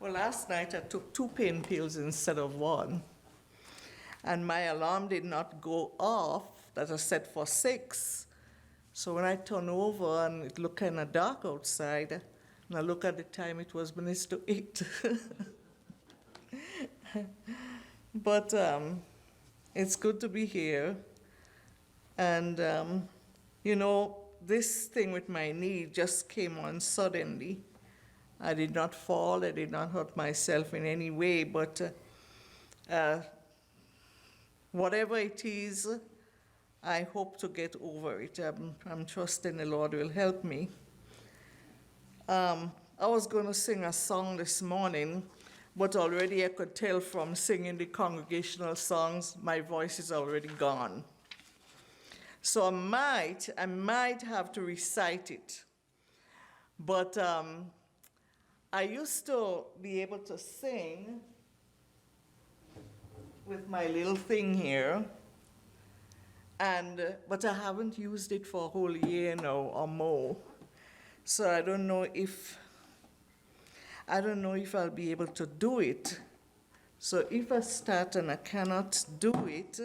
Well, last night I took 2 pain pills instead of one, and my alarm did not go off that was set for 6. So when I turned over and it looked kind of dark outside, and I look at the time, it was minutes to 8. But it's good to be here. And, this thing with my knee just came on suddenly. I did not fall, I did not hurt myself in any way, but whatever it is, I hope to get over it. I'm trusting the Lord will help me. I was going to sing a song this morning, but already I could tell from singing the congregational songs, my voice is already gone. So I might have to recite it. But I used to be able to sing with my little thing here, but I haven't used it for a whole year now or more. So I don't know if I'll be able to do it. So if I start and I cannot do it,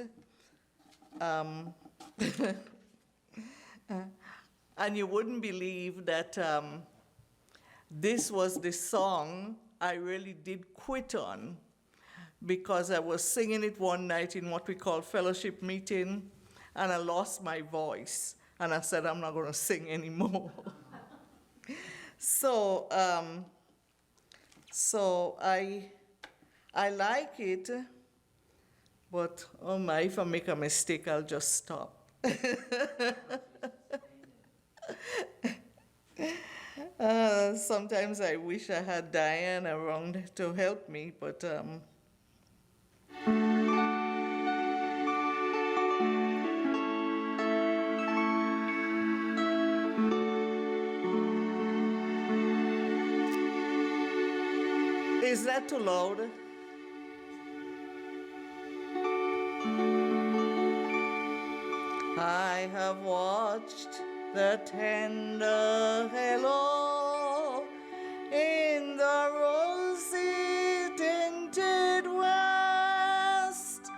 and you wouldn't believe that this was the song I really did quit on, because I was singing it one night in what we call fellowship meeting, and I lost my voice, and I said, I'm not going to sing anymore. So I like it, but oh my, if I make a mistake, I'll just stop. Sometimes I wish I had Diane around to help me, but is that too loud? I have watched the tender halo in the rosy tinted west,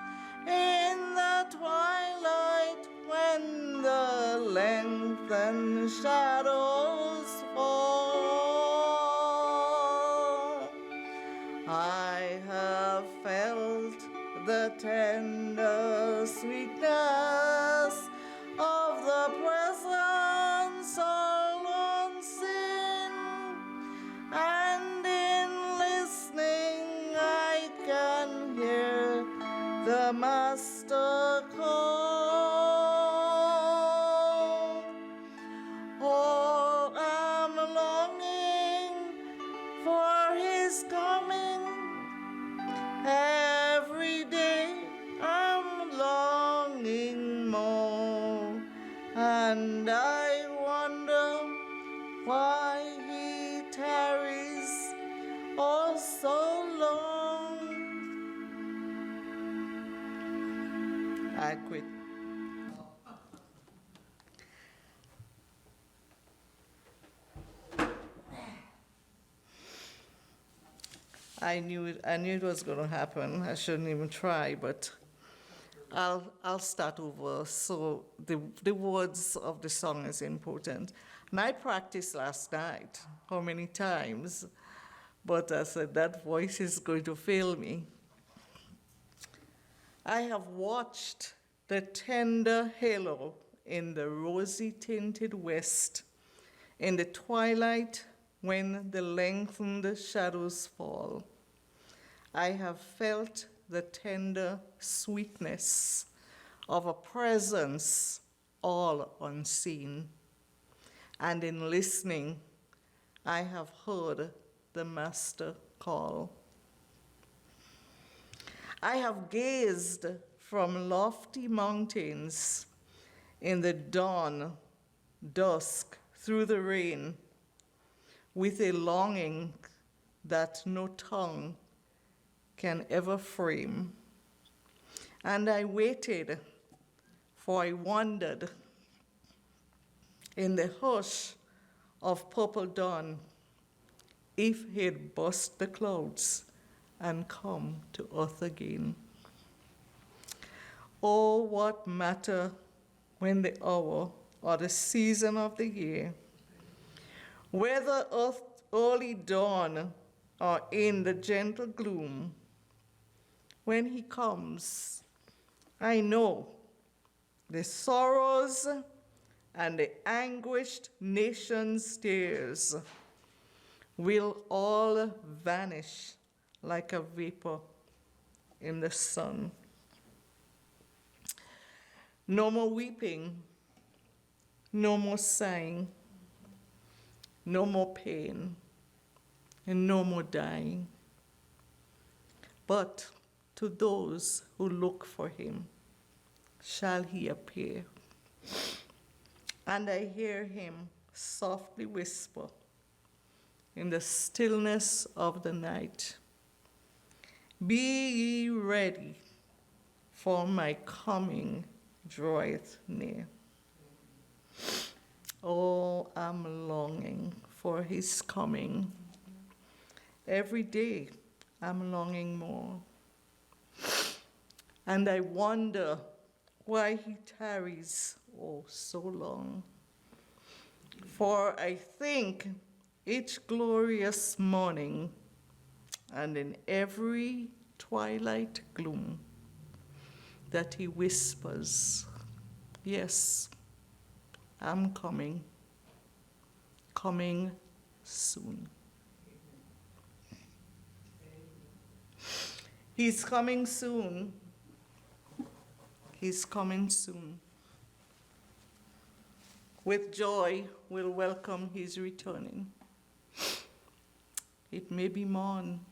in the twilight when the lengthened shadows fall. I have felt the tender sweetness of the presence all unseen, and in listening I can hear the Master call. Oh, I'm longing for His coming every day. I'm longing more, and I wonder why He tarries oh so long. I quit. I knew it was going to happen. I shouldn't even try, but I'll start over. So the words of the song is important. And I practiced last night, how many times, but I said that voice is going to fail me. I have watched the tender halo in the rosy tinted west, in the twilight when the lengthened shadows fall. I have felt the tender sweetness of a presence all unseen. And in listening, I have heard the Master call. I have gazed from lofty mountains in the dawn, dusk, through the rain, with a longing that no tongue can ever frame. And I waited, for I wandered in the hush of purple dawn, if he'd bust the clouds and come to earth again. Oh, what matter when the hour or the season of the year, whether early dawn or in the gentle gloom, when he comes, I know the sorrows and the anguished nation's tears will all vanish like a vapor in the sun. No more weeping, no more sighing, no more pain, and no more dying. But to those who look for him shall he appear. And I hear him softly whisper in the stillness of the night, "Be ye ready, for my coming draweth near." Oh, I'm longing for his coming. Every day I'm longing more. And I wonder why he tarries, oh, so long. For I think each glorious morning and in every twilight gloom that he whispers, "Yes, I'm coming, coming soon." He's coming soon. He's coming soon. With joy, we'll welcome his returning. It may be morn,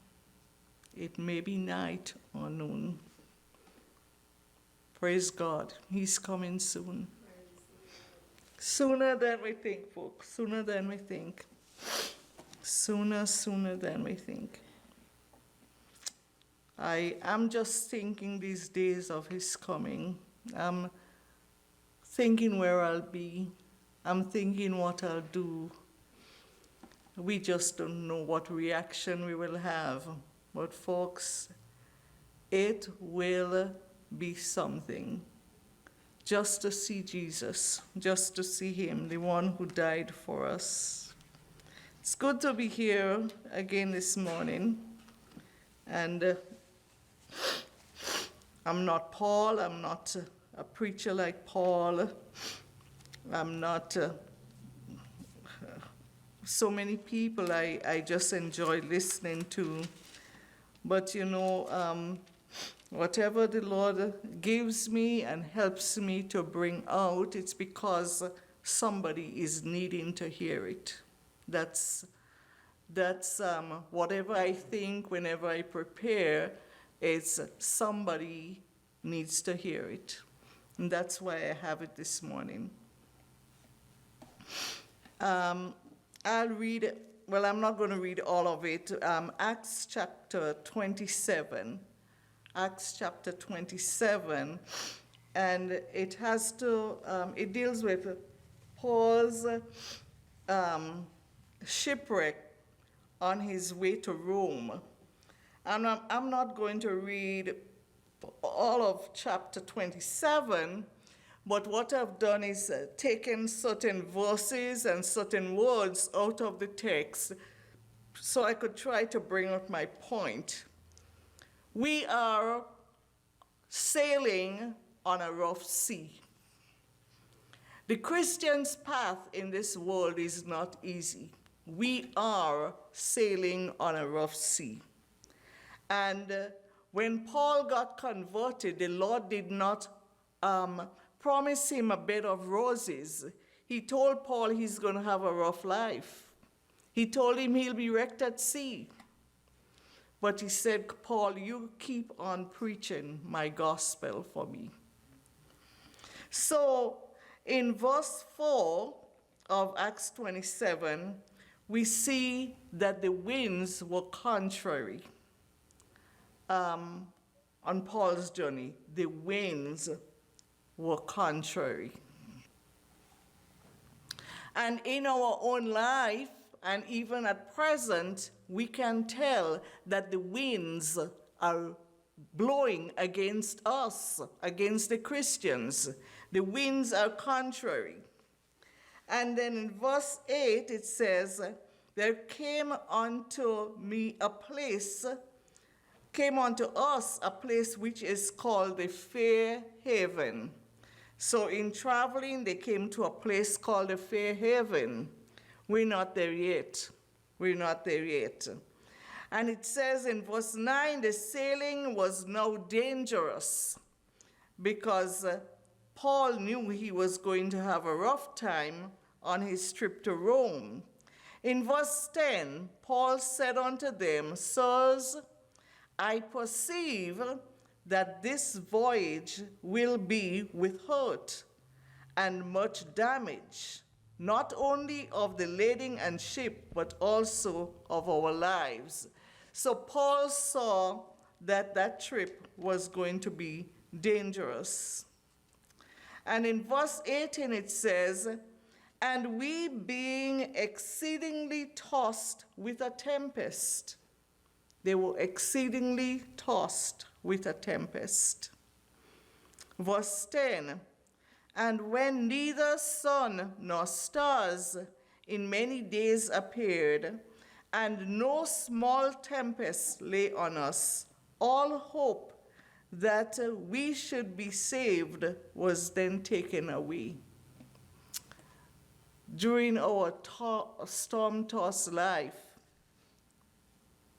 it may be night or noon. Praise God, he's coming soon. Sooner than we think, folks, sooner than we think. Sooner than we think. I am just thinking these days of his coming. I'm thinking where I'll be. I'm thinking what I'll do. We just don't know what reaction we will have. But folks, it will be something. Just to see Jesus, just to see him, the one who died for us. It's good to be here again this morning. And I'm not Paul, I'm not a preacher like Paul. I'm not so many people I just enjoy listening to. But you know, whatever the Lord gives me and helps me to bring out, it's because somebody is needing to hear it. That's whatever I think whenever I prepare, it's somebody needs to hear it. And that's why I have it this morning. I'll read it. Well, I'm not going to read all of it. Acts chapter 27. Acts chapter 27. And it has to, it deals with Paul's shipwreck on his way to Rome. And I'm not going to read all of chapter 27, but what I've done is taken certain verses and certain words out of the text so I could try to bring out my point. We are sailing on a rough sea. The Christian's path in this world is not easy. We are sailing on a rough sea. And when Paul got converted, the Lord did not promise him a bed of roses. He told Paul he's going to have a rough life. He told him he'll be wrecked at sea. But he said, "Paul, you keep on preaching my gospel for me." So in verse 4 of Acts 27, we see that the winds were contrary on Paul's journey. The winds were contrary. And in our own life, and even at present, we can tell that the winds are blowing against us, against the Christians. The winds are contrary. And then in verse 8 it says, there came unto us a place which is called the Fair Haven. So in traveling, they came to a place called the Fair Haven. We're not there yet. We're not there yet. And it says in verse 9, the sailing was now dangerous because Paul knew he was going to have a rough time on his trip to Rome. In verse 10, Paul said unto them, Sirs, I perceive that this voyage will be with hurt and much damage, not only of the lading and ship, but also of our lives. So Paul saw that that trip was going to be dangerous. And in verse 18 it says, and we being exceedingly tossed with a tempest. They were exceedingly tossed with a tempest. Verse 10, and when neither sun nor stars in many days appeared, and no small tempest lay on us, all hope that we should be saved was then taken away. During our storm-tossed life,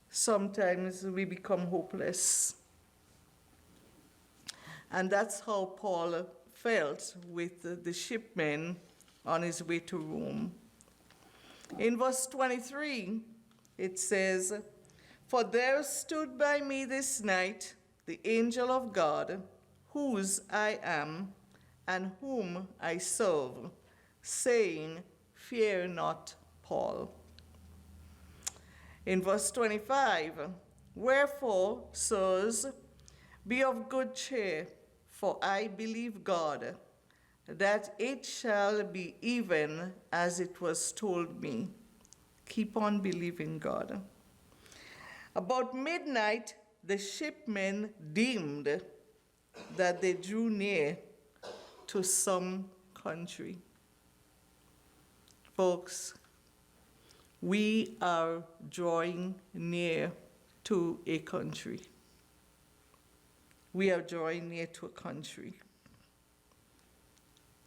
sometimes we become hopeless. And that's how Paul felt with the shipmen on his way to Rome. In verse 23, it says, for there stood by me this night the angel of God, whose I am, and whom I serve, saying, fear not, Paul. In verse 25, wherefore, sirs, be of good cheer, for I believe God, that it shall be even as it was told me. Keep on believing God. About midnight, the shipmen deemed that they drew near to some country. Folks, we are drawing near to a country. We are drawing near to a country.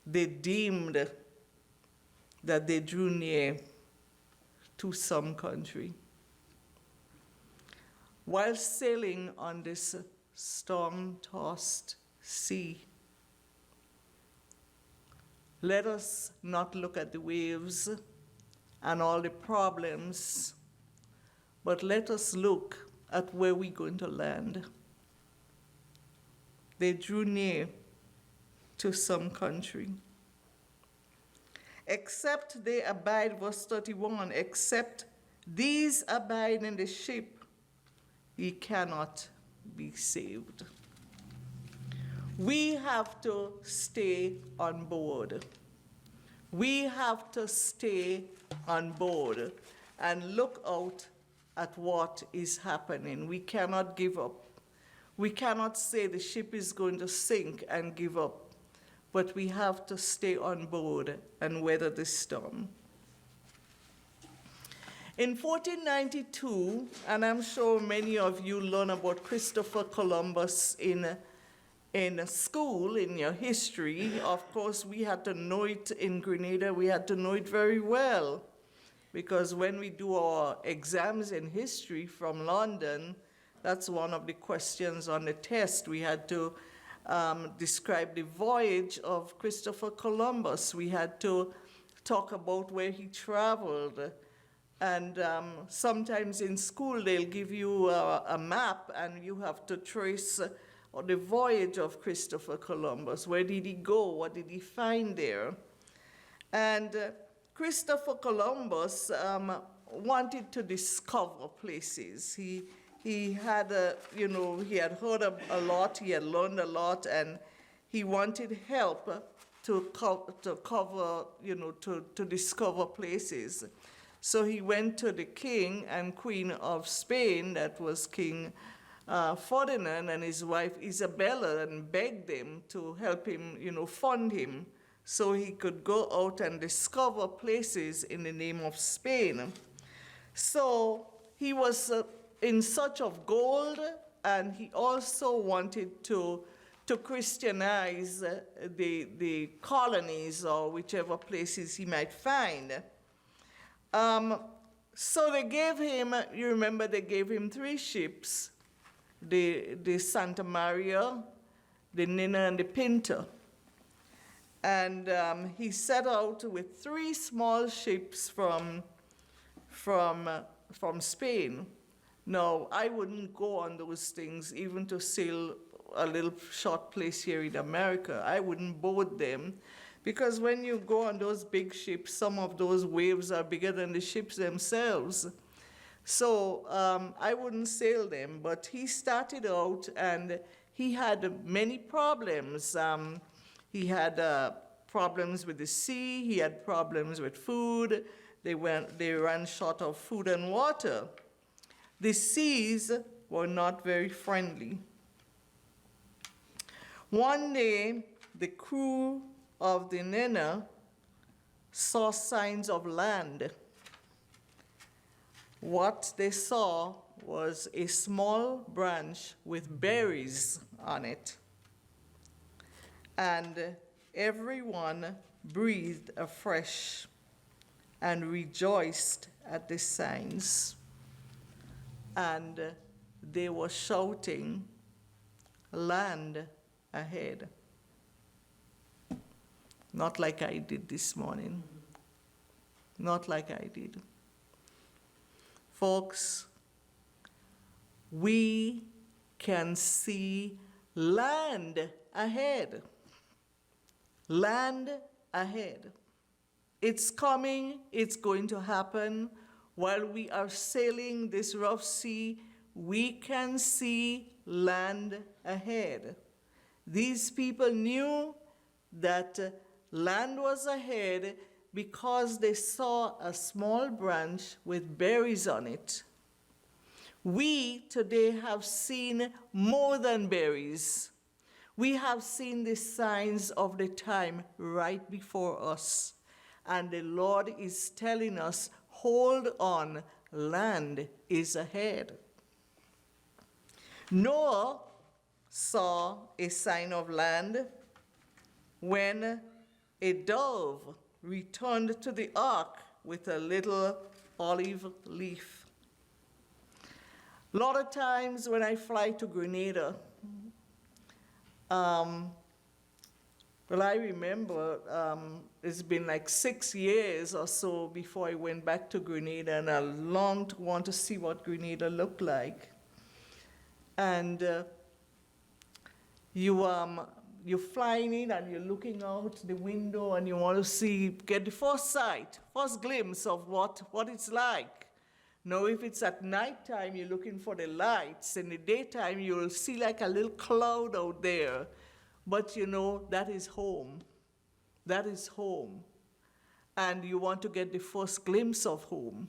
They deemed that they drew near to some country. While sailing on this storm-tossed sea, let us not look at the waves and all the problems, but let us look at where we're going to land. They drew near to some country. Except they abide, verse 31, except these abide in the ship, ye cannot be saved. We have to stay on board. We have to stay on board and look out at what is happening. We cannot give up. We cannot say the ship is going to sink and give up, but we have to stay on board and weather the storm. In 1492, and I'm sure many of you learn about Christopher Columbus in school, in your history. Of course, we had to know it in Grenada. We had to know it very well, because when we do our exams in history from London, that's one of the questions on the test. We had to describe the voyage of Christopher Columbus. We had to talk about where he traveled. And sometimes in school, they'll give you a map, and you have to trace the voyage of Christopher Columbus. Where did he go? What did he find there? And Christopher Columbus wanted to discover places. He had, he had heard a lot, he had learned a lot, and he wanted help to discover places. So he went to the king and queen of Spain, that was King Ferdinand, and his wife Isabella, and begged them to help him, fund him, so he could go out and discover places in the name of Spain. So he was in search of gold, and he also wanted to Christianize the colonies or whichever places he might find. So they gave him, you remember, they gave him 3 ships, the Santa Maria, the Nina, and the Pinta. And he set out with 3 small ships from Spain. Now, I wouldn't go on those things, even to sail a little short place here in America. I wouldn't board them, because when you go on those big ships, some of those waves are bigger than the ships themselves. So I wouldn't sail them, but he started out and he had many problems. He had problems with the sea, he had problems with food, they ran short of food and water. The seas were not very friendly. One day, the crew of the Nina saw signs of land. What they saw was a small branch with berries on it. And everyone breathed afresh and rejoiced at the signs. And they were shouting, "Land ahead." Not like I did this morning. Not like I did. Folks, we can see land ahead. Land ahead. It's coming, it's going to happen. While we are sailing this rough sea, we can see land ahead. These people knew that land was ahead because they saw a small branch with berries on it. We today have seen more than berries. We have seen the signs of the time right before us. And the Lord is telling us, hold on, land is ahead. Noah saw a sign of land when a dove returned to the ark with a little olive leaf. A lot of times when I fly to Grenada, well, I remember it's been like 6 years or so before I went back to Grenada, and I longed to want to see what Grenada looked like. And you're flying in and you're looking out the window and you want to get the first sight, first glimpse of what it's like. Now, if it's at nighttime, you're looking for the lights. In the daytime, you'll see like a little cloud out there. But that is home. That is home. And you want to get the first glimpse of home.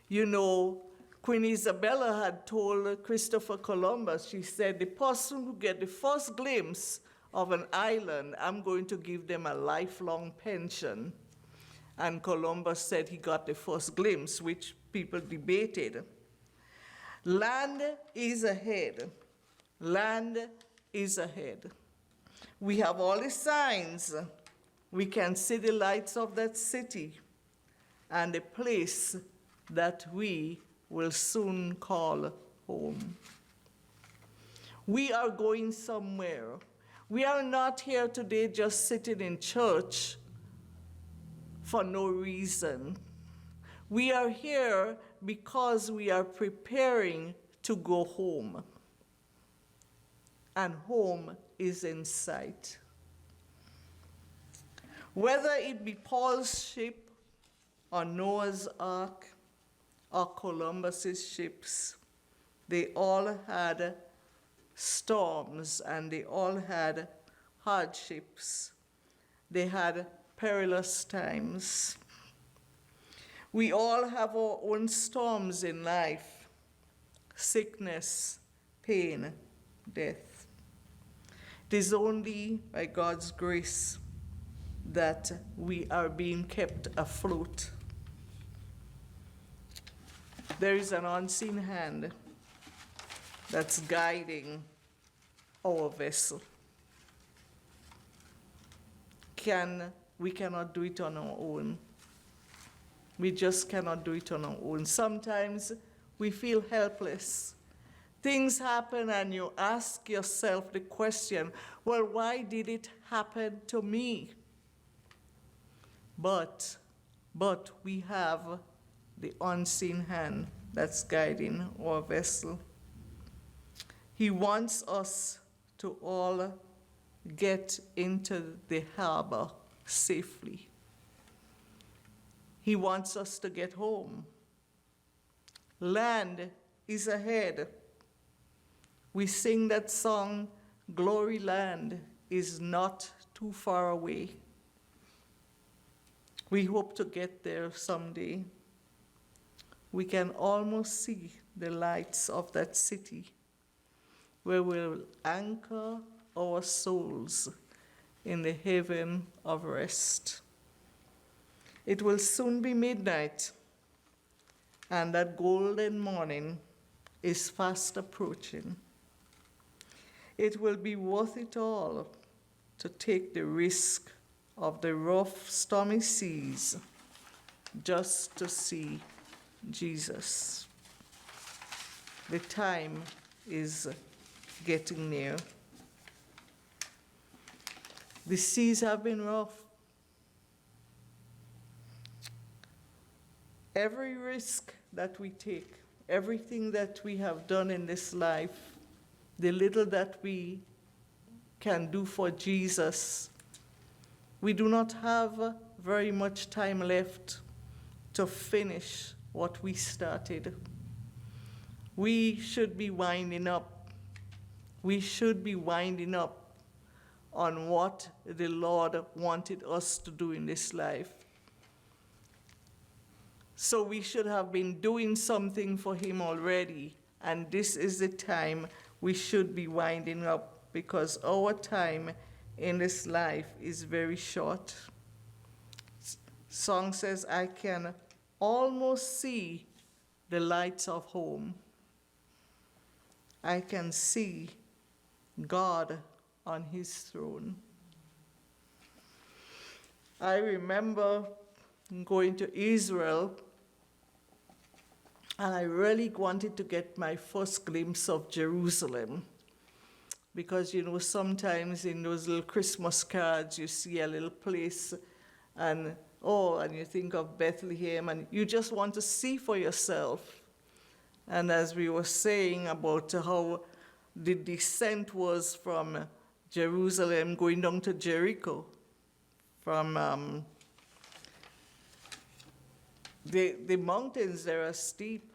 Queen Isabella had told Christopher Columbus, she said, the person who gets the first glimpse of an island, I'm going to give them a lifelong pension. And Columbus said he got the first glimpse, which people debated. Land is ahead. Land is ahead. We have all the signs. We can see the lights of that city and the place that we will soon call home. We are going somewhere. We are not here today just sitting in church for no reason. We are here because we are preparing to go home. And home is in sight. Whether it be Paul's ship or Noah's ark or Columbus's ships, they all had storms and they all had hardships. They had perilous times. We all have our own storms in life: sickness, pain, death. It is only by God's grace that we are being kept afloat. There is an unseen hand that's guiding our vessel. We cannot do it on our own. We just cannot do it on our own. Sometimes we feel helpless. Things happen and you ask yourself the question, well, why did it happen to me? But we have the unseen hand that's guiding our vessel. He wants us to all get into the harbor safely. He wants us to get home. Land is ahead. We sing that song, Glory Land is not too far away. We hope to get there someday. We can almost see the lights of that city where we'll anchor our souls in the haven of rest. It will soon be midnight, and that golden morning is fast approaching. It will be worth it all to take the risk of the rough, stormy seas just to see Jesus. The time is getting near. The seas have been rough. Every risk that we take, everything that we have done in this life, the little that we can do for Jesus, we do not have very much time left to finish what we started. We should be winding up. We should be winding up on what the Lord wanted us to do in this life. So we should have been doing something for him already, and this is the time we should be winding up, because our time in this life is very short. Song says, I can almost see the lights of home. I can see God on his throne. I remember going to Israel, and I really wanted to get my first glimpse of Jerusalem. Because, you know, sometimes in those little Christmas cards, you see a little place, and you think of Bethlehem, and you just want to see for yourself. And as we were saying about how the descent was from Jerusalem going down to Jericho, from the mountains there are steep.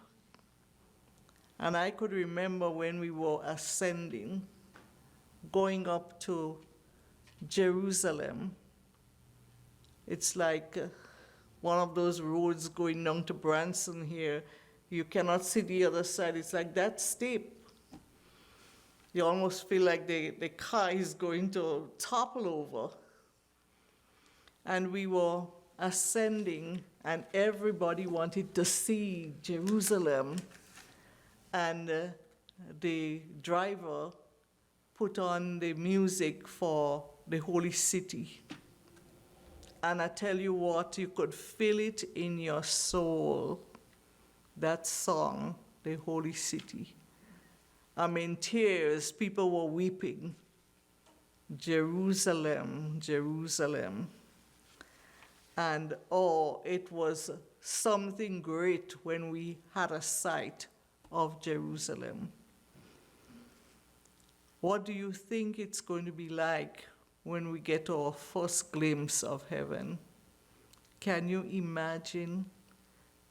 And I could remember when we were ascending, going up to Jerusalem. It's like one of those roads going down to Branson here. You cannot see the other side. It's like that steep. You almost feel like the car is going to topple over. And we were ascending, and everybody wanted to see Jerusalem. And the driver put on the music for the holy city. And I tell you what, you could feel it in your soul, that song, the holy city. I mean, tears, people were weeping. Jerusalem, Jerusalem. And it was something great when we had a sight of Jerusalem. What do you think it's going to be like when we get our first glimpse of heaven? Can you imagine?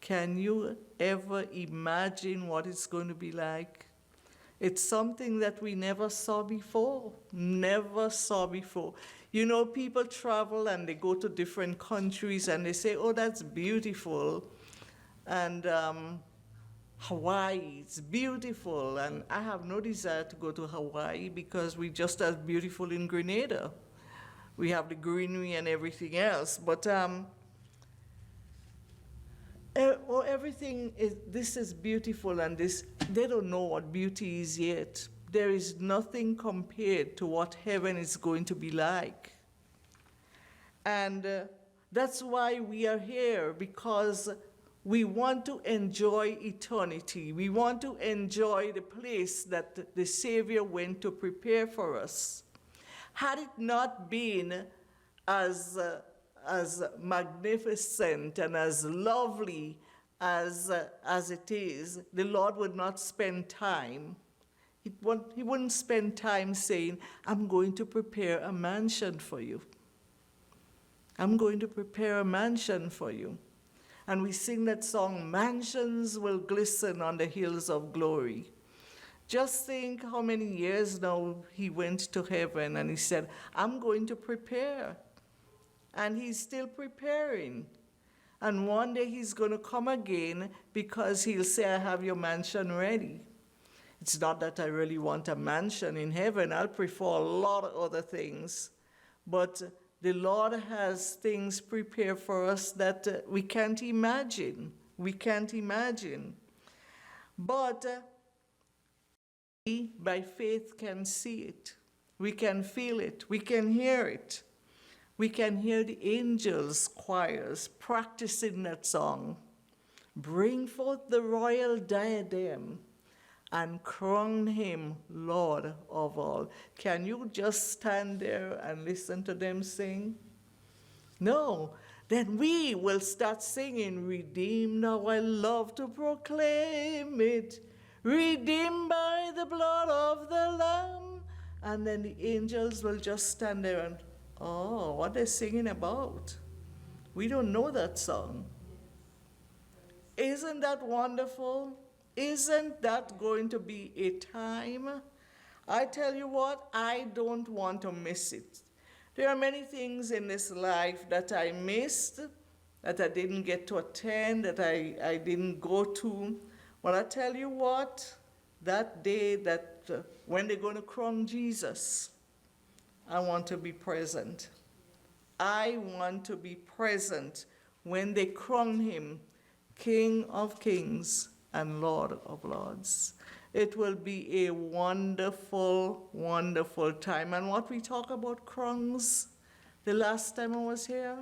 Can you ever imagine what it's going to be like? It's something that we never saw before. Never saw before. You know, people travel and they go to different countries and they say, oh, that's beautiful. And Hawaii, it's beautiful. And I have no desire to go to Hawaii because we're just as beautiful in Grenada. We have the greenery and everything else. But everything is, this is beautiful, and this, they don't know what beauty is yet. There is nothing compared to what heaven is going to be like. And that's why we are here, because we want to enjoy eternity. We want to enjoy the place that the Savior went to prepare for us. Had it not been as magnificent and as lovely as it is, the Lord would not spend time. He wouldn't spend time saying, I'm going to prepare a mansion for you. I'm going to prepare a mansion for you. And we sing that song, mansions will glisten on the hills of glory. Just think how many years now he went to heaven and he said, I'm going to prepare. And he's still preparing. And one day he's going to come again because he'll say, I have your mansion ready. It's not that I really want a mansion in heaven. I'll prefer a lot of other things. But the Lord has things prepared for us that we can't imagine. We can't imagine. But we, by faith, can see it. We can feel it. We can hear it. We can hear the angels' choirs practicing that song. Bring forth the royal diadem and crown him Lord of all. Can you just stand there and listen to them sing? No. Then we will start singing, redeemed, now I love to proclaim it, redeemed by the blood of the Lamb. And then the angels will just stand there and, oh, what they're singing about? We don't know that song. Isn't that wonderful? Isn't that going to be a time? I tell you what, I don't want to miss it. There are many things in this life that I missed, that I didn't get to attend, that I didn't go to. But I tell you what, that day that when they're going to crown Jesus, I want to be present. I want to be present when they crown him King of Kings and Lord of Lords. It will be a wonderful, wonderful time. And what we talk about crowns, the last time I was here,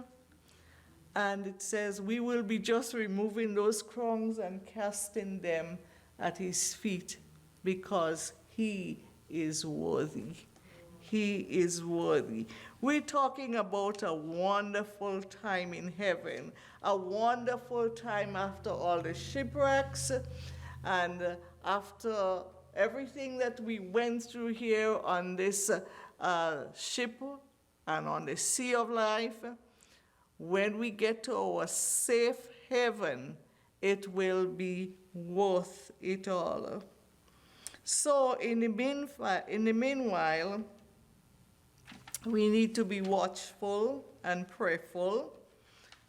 and it says we will be just removing those crowns and casting them at his feet because he is worthy. He is worthy. We're talking about a wonderful time in heaven, a wonderful time after all the shipwrecks and after everything that we went through here on this ship and on the sea of life. When we get to our safe heaven, it will be worth it all. So in the meanwhile, we need to be watchful and prayerful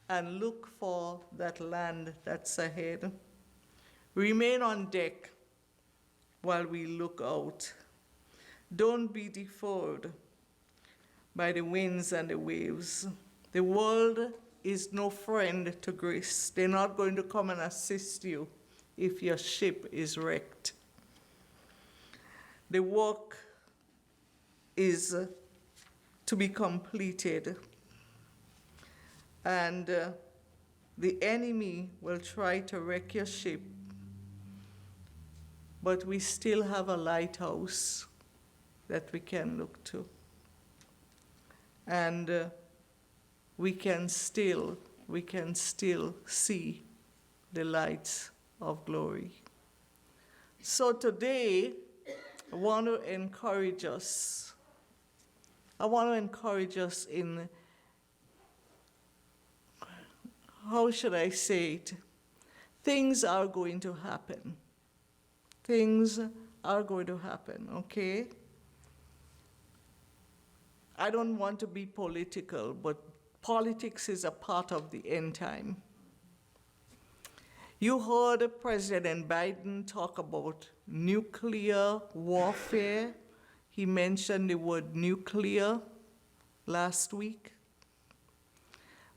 and look for that land that's ahead. Remain on deck while we look out. Don't be deferred by the winds and the waves. The world is no friend to grace. They're not going to come and assist you if your ship is wrecked. The work is to be completed. And the enemy will try to wreck your ship, but we still have a lighthouse that we can look to. And we can still see the lights of glory. So today, I want to encourage us. I want to encourage us in, how should I say it? Things are going to happen. Things are going to happen, okay? I don't want to be political, but politics is a part of the end time. You heard President Biden talk about nuclear warfare. He mentioned the word nuclear last week.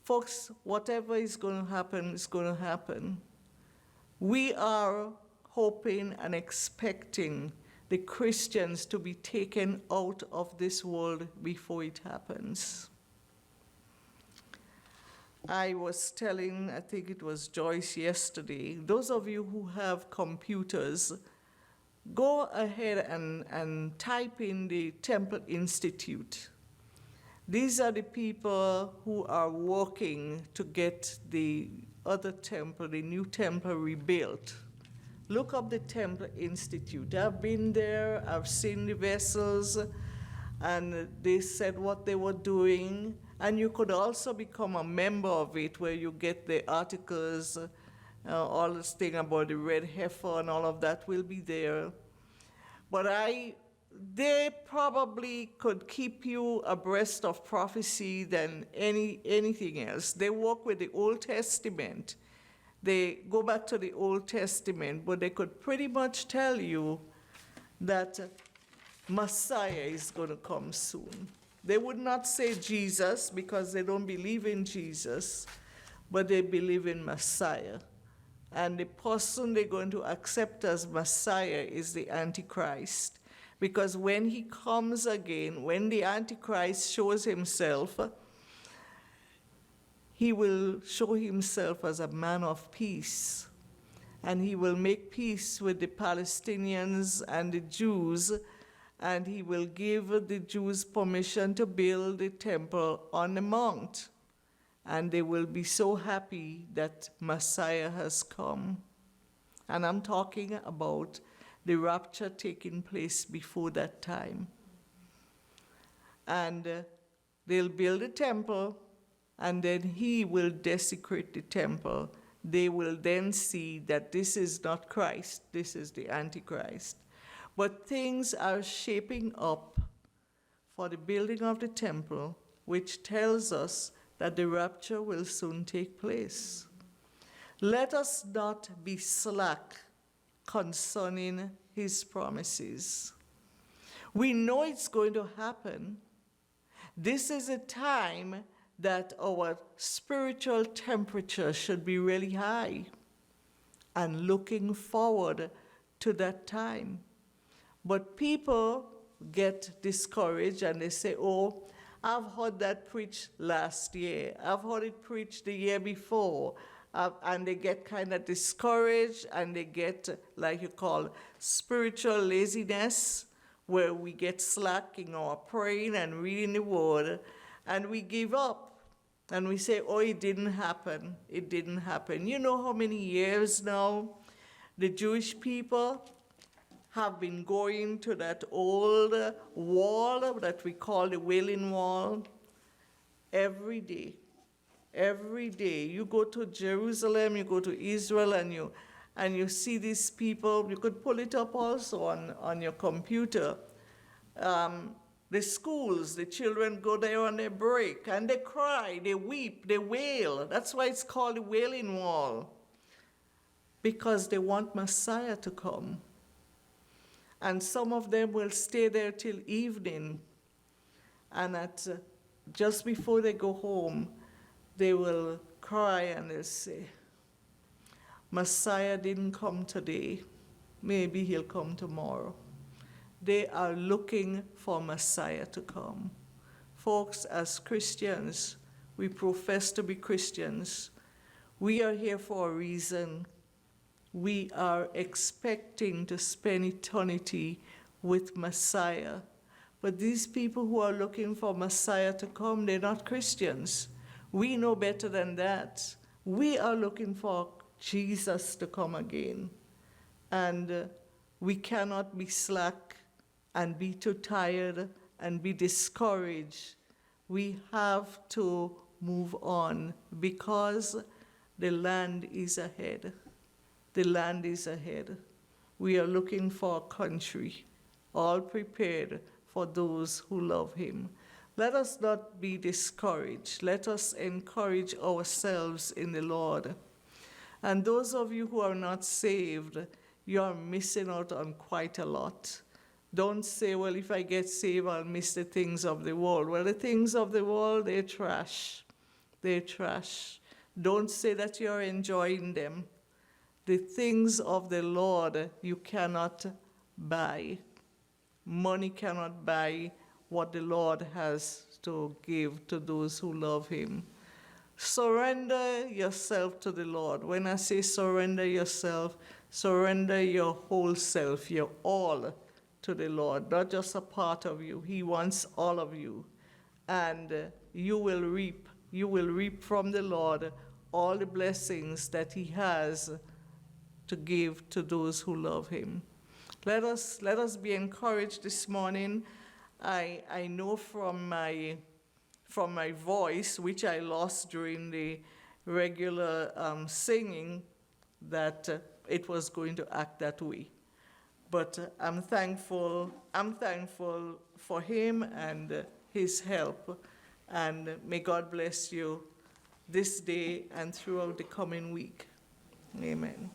Folks, whatever is going to happen is going to happen. We are hoping and expecting the Christians to be taken out of this world before it happens. I was telling, I think it was Joyce yesterday, those of you who have computers, go ahead and type in the Temple Institute. These are the people who are working to get the other temple, the new temple, rebuilt. Look up the Temple Institute. I've been there, I've seen the vessels, and they said what they were doing. And you could also become a member of it, where you get the articles, all this thing about the red heifer and all of that will be there. But they probably could keep you abreast of prophecy than anything else. They work with the Old Testament. They go back to the Old Testament, but they could pretty much tell you that Messiah is going to come soon. They would not say Jesus because they don't believe in Jesus, but they believe in Messiah. And the person they're going to accept as Messiah is the Antichrist. Because when he comes again, when the Antichrist shows himself, he will show himself as a man of peace. And he will make peace with the Palestinians and the Jews, and he will give the Jews permission to build the temple on the mount. And they will be so happy that Messiah has come. And I'm talking about the rapture taking place before that time. And they'll build a temple, and then he will desecrate the temple. They will then see that this is not Christ, this is the Antichrist. But things are shaping up for the building of the temple, which tells us that the rapture will soon take place. Let us not be slack concerning his promises. We know it's going to happen. This is a time that our spiritual temperature should be really high, and looking forward to that time. But people get discouraged and they say, oh, I've heard that preached last year. I've heard it preached the year before. And they get kind of discouraged, and they get, like you call, spiritual laziness, where we get slack in our praying and reading the word, and we give up. And we say, oh, it didn't happen. It didn't happen. You know how many years now the Jewish people have been going to that old wall that we call the Wailing Wall every day. Every day. You go to Jerusalem, you go to Israel, and you see these people. You could pull it up also on your computer. The schools, the children go there on their break, and they cry, they weep, they wail. That's why it's called the Wailing Wall, because they want Messiah to come. And some of them will stay there till evening, and just before they go home, they will cry and they'll say, Messiah didn't come today. Maybe he'll come tomorrow. They are looking for Messiah to come. Folks, as Christians, we profess to be Christians. We are here for a reason. We are expecting to spend eternity with Messiah. But these people who are looking for Messiah to come, they're not Christians. We know better than that. We are looking for Jesus to come again. And we cannot be slack and be too tired and be discouraged. We have to move on, because the land is ahead. The land is ahead. We are looking for a country, all prepared for those who love him. Let us not be discouraged. Let us encourage ourselves in the Lord. And those of you who are not saved, you're missing out on quite a lot. Don't say, well, if I get saved, I'll miss the things of the world. Well, the things of the world, they're trash. They're trash. Don't say that you're enjoying them. The things of the Lord you cannot buy. Money cannot buy what the Lord has to give to those who love him. Surrender yourself to the Lord. When I say surrender yourself, surrender your whole self, your all to the Lord, not just a part of you. He wants all of you. And you will reap from the Lord all the blessings that he has to give to those who love him. Let us be encouraged this morning. I know from my voice, which I lost during the regular singing, that it was going to act that way. But I'm thankful for him and his help. And may God bless you this day and throughout the coming week. Amen.